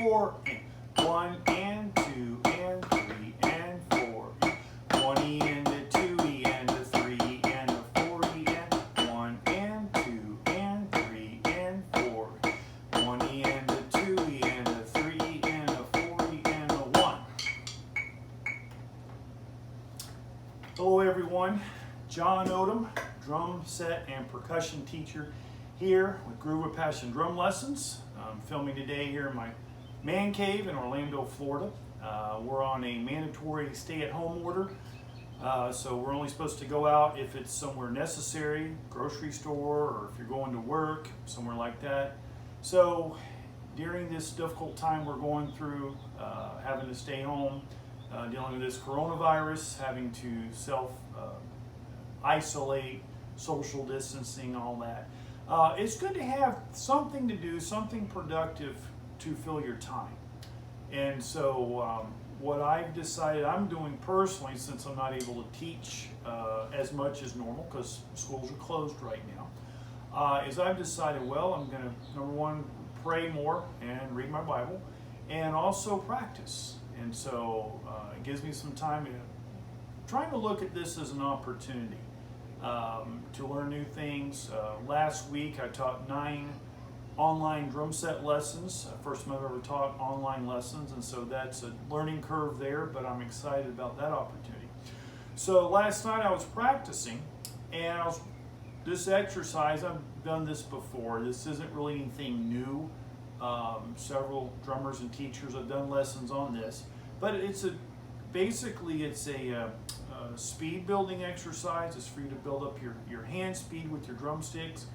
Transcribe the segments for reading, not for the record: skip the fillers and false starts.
4 and 1 and 2 and 3 and 4. 1 and a 2 and a 3 and a 4 and 1 and 2 and 3 and 4. 1 and a 2 and a 3 and a 4 and a 1. Hello everyone, John Odom, drum set and percussion teacher here with Groove with Passion Drum Lessons. I'm filming today here in my man cave in Orlando, Florida. We're on a mandatory stay-at-home order, so we're only supposed to go out if it's somewhere necessary, grocery store, or if you're going to work, somewhere like that. So during this difficult time we're going through, having to stay home, dealing with this coronavirus, having to self-isolate, social distancing, all that. It's good to have something to do, something productive to fill your time. And so what I've decided I'm doing personally, since I'm not able to teach as much as normal because schools are closed right now, is I've decided, well, I'm going to, number one, pray more and read my Bible, and also practice. And so it gives me some time trying to look at this as an opportunity to learn new things. Last week I taught 9 online drum set lessons. First time I've ever taught online lessons, and so that's a learning curve there, but I'm excited about that opportunity. So last night I was practicing, and this exercise, I've done this before. This isn't really anything new. Several drummers and teachers have done lessons on this, but basically it's a speed building exercise. It's for you to build up your hand speed with your drumsticks,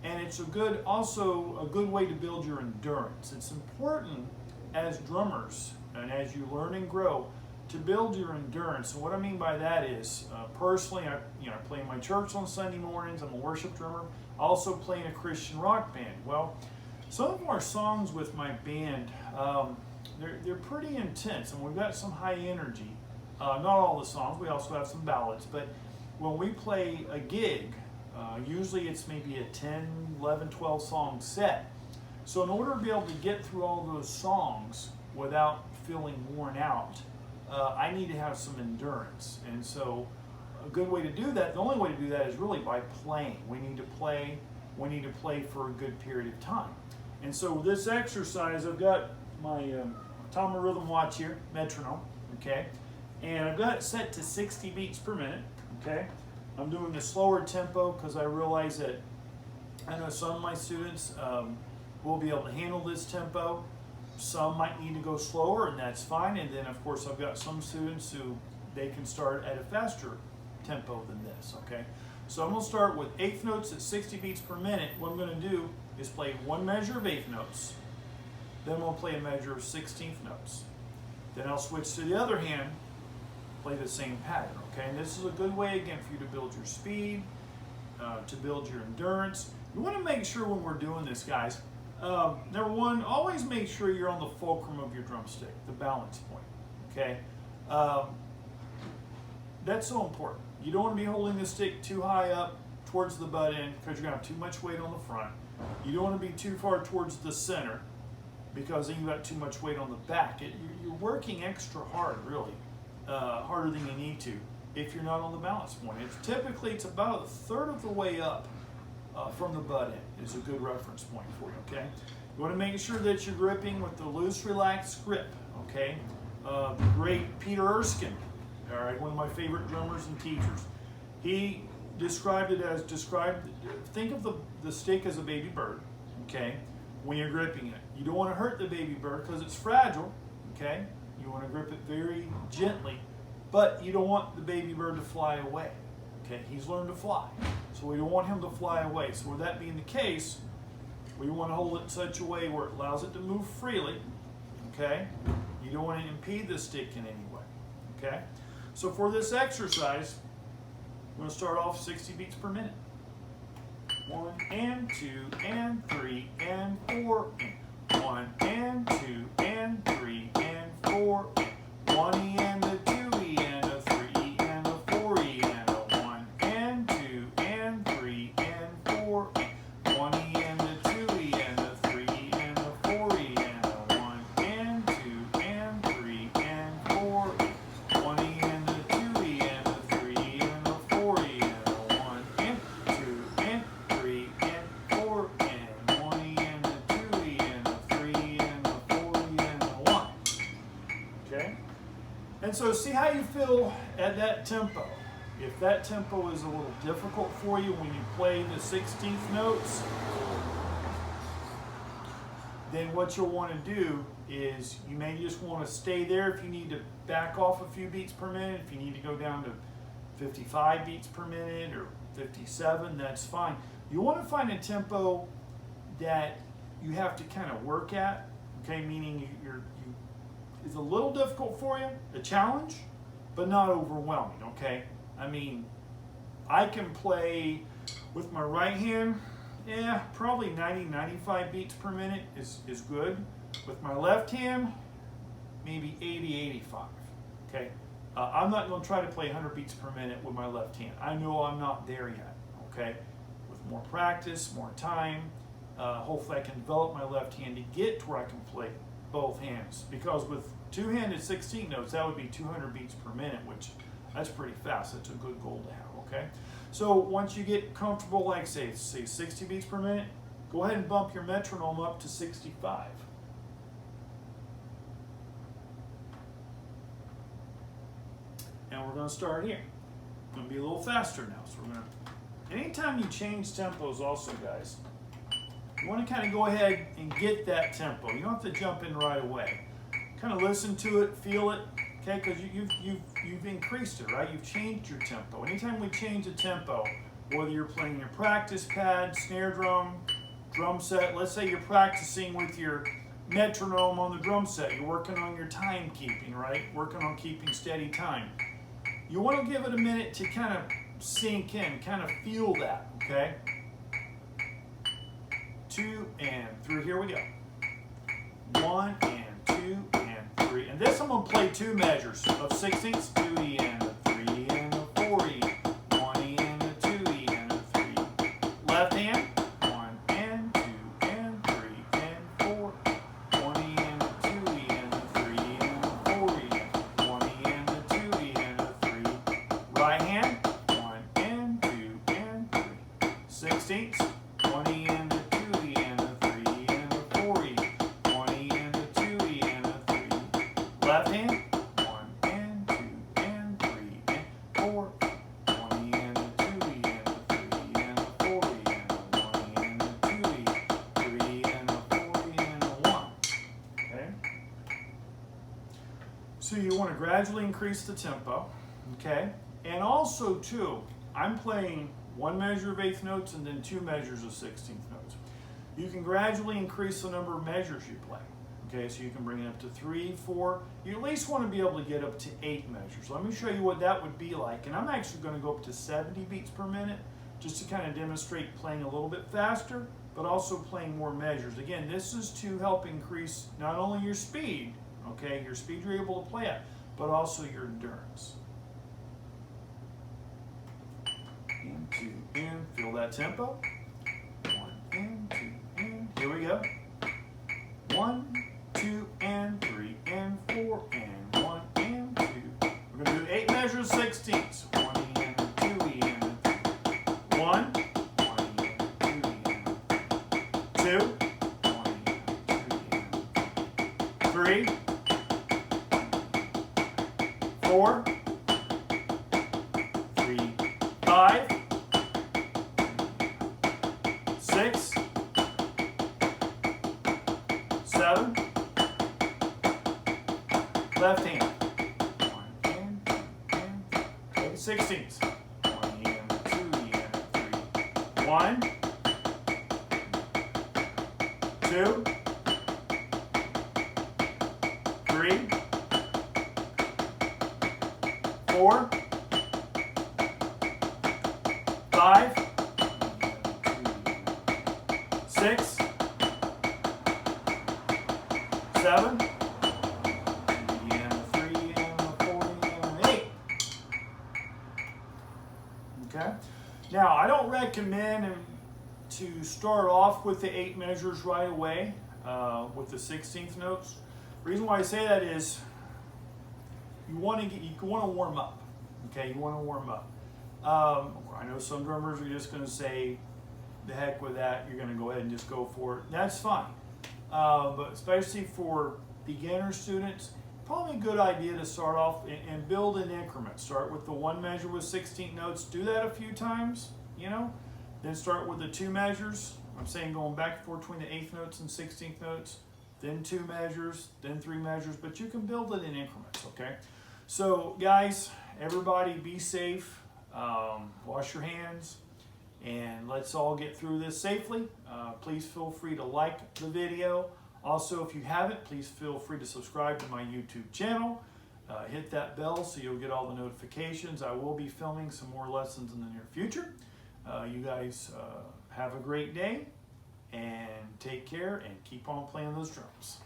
and it's also a good way to build your endurance. It's important as drummers and as you learn and grow to build your endurance. And what I mean by that is, personally, I play in my church on Sunday mornings. I'm a worship drummer. I also play in a Christian rock band. Well, some of our songs with my band, they're pretty intense, and we've got some high energy. Not all the songs, we also have some ballads, but when we play a gig, usually it's maybe a 10, 11, 12 song set. So in order to be able to get through all those songs without feeling worn out, I need to have some endurance. And so a good way to do that, the only way to do that is really by playing. We need to play for a good period of time. And so with this exercise, I've got my Tama rhythm watch here, metronome, okay? And I've got it set to 60 beats per minute, okay? I'm doing a slower tempo because I realize that I know some of my students will be able to handle this tempo. Some might need to go slower, and that's fine. And then, of course, I've got some students who they can start at a faster tempo than this, okay? So I'm going to start with 8th notes at 60 beats per minute. What I'm going to do is play one measure of 8th notes. Then we'll play a measure of 16th notes. Then I'll switch to the other hand, play the same pattern, okay? And this is a good way, again, for you to build your speed, to build your endurance. You want to make sure when we're doing this, guys, number one, always make sure you're on the fulcrum of your drumstick, the balance point, okay? That's so important. You don't want to be holding the stick too high up towards the butt end because you're going to have too much weight on the front. You don't want to be too far towards the center because then you've got too much weight on the back. You're working extra hard, really, harder than you need to if you're not on the balance point. Typically, it's about a third of the way up from the butt end is a good reference point for you, okay? You want to make sure that you're gripping with the loose, relaxed grip, okay? The great Peter Erskine, all right, one of my favorite drummers and teachers, he described it as, think of the stick as a baby bird, okay, when you're gripping it. You don't want to hurt the baby bird because it's fragile, okay? You want to grip it very gently, but you don't want the baby bird to fly away, okay? He's learned to fly, so we don't want him to fly away. So with that being the case, we want to hold it in such a way where it allows it to move freely, okay? You don't want to impede the stick in any way, okay? So for this exercise, I'm going to start off 60 beats per minute. 1 and 2 and 3 and 4 and 1 and 2 and 3 and 4 and 1 and a 2 and a 3 and a 4 and a 1 and 2 and 3 and 4 and 1 and a 2 and a 3 and a 4 and a 1 and And so see how you feel at that tempo. If that tempo is a little difficult for you when you play the 16th notes, then what you'll want to do is you may just want to stay there. If you need to back off a few beats per minute, if you need to go down to 55 beats per minute or 57, that's fine. You want to find a tempo that you have to kind of work at, okay, meaning it's a little difficult for you, a challenge, but not overwhelming, okay? I mean, I can play with my right hand, probably 90, 95 beats per minute is good. With my left hand, maybe 80, 85, okay? I'm not going to try to play 100 beats per minute with my left hand. I know I'm not there yet, okay? With more practice, more time, hopefully I can develop my left hand to get to where I can play both hands. Because with two-handed 16 notes, that would be 200 beats per minute, which that's pretty fast. That's a good goal to have, okay? So once you get comfortable, like say 60 beats per minute, go ahead and bump your metronome up to 65. And we're going to start here. It's going to be a little faster now. So we're going to, anytime you change tempos also, guys, you want to kind of go ahead and get that tempo. You don't have to jump in right away. Kind of listen to it, feel it, okay? Because you've increased it, right? You've changed your tempo. Anytime we change the tempo, whether you're playing your practice pad, snare drum, drum set, let's say you're practicing with your metronome on the drum set, you're working on your timekeeping, right? Working on keeping steady time. You want to give it a minute to kind of sink in, kind of feel that, okay? 2 and 3, here we go. 1 and 2 and 3. And this I'm going to play 2 measures of 16ths, 2E and a 3 and a 4E, 1E and a 2E and a 3. Left hand, 1 and 2 and 3 and 4, 1E and a 2E and a 3 and a 4E, 1E and a 2E and a 3. Right hand, 1 and 2 and 3. 16ths, 1E and a 2E and a 3 and a 4E, 1E and a 2E and a 3. Left hand, 1 and 2 and 3 and 4, 1E and a 2E and a 3 and a 4E and a 1E and a 2E, 3 and a 4E and a 1. Okay? So you want to gradually increase the tempo, okay? And also too, I'm playing 1 measure of 8th notes and then 2 measures of 16th notes. You can gradually increase the number of measures you play. Okay, so you can bring it up to 3, 4. You at least want to be able to get up to 8 measures. Let me show you what that would be like. And I'm actually going to go up to 70 beats per minute just to kind of demonstrate playing a little bit faster, but also playing more measures. Again, this is to help increase not only your speed, okay, your speed you're able to play at, but also your endurance. And 2 and feel that tempo. 1 and 2 and here we go. 1, 2 and 3 and 4 and 1 and 2. We're going to do 8 measures, 16ths. 1E and a 2E and a 3. 1, 1E and a 2E and a 2, 1E and a 2E and a 3, 4, 3, 5, 6, 7, left hand, 1 and 2 and 3, 16ths, 1E and a 2E and a 3, 1, 2, 3, 4, 5, 6, 7, and a 3 and a 4 and an 8. Okay. Now I don't recommend to start off with the 8 measures right away with the 16th notes. The reason why I say that is you want to warm up. Okay, you want to warm up. I know some drummers are just going to say, the heck with that, you're going to go ahead and just go for it. That's fine. But especially for beginner students, probably a good idea to start off and build in increments. Start with the 1 measure with 16 notes. Do that a few times, you know. Then start with the 2 measures. I'm saying going back and forth between the 8th notes and 16th notes. Then 2 measures, then 3 measures. But you can build it in increments, okay? So, guys, everybody be safe. Wash your hands. And let's all get through this safely. Please feel free to like the video. Also, if you haven't, please feel free to subscribe to my YouTube channel. Hit that bell so you'll get all the notifications. I will be filming some more lessons in the near future. You guys have a great day and take care and keep on playing those drums.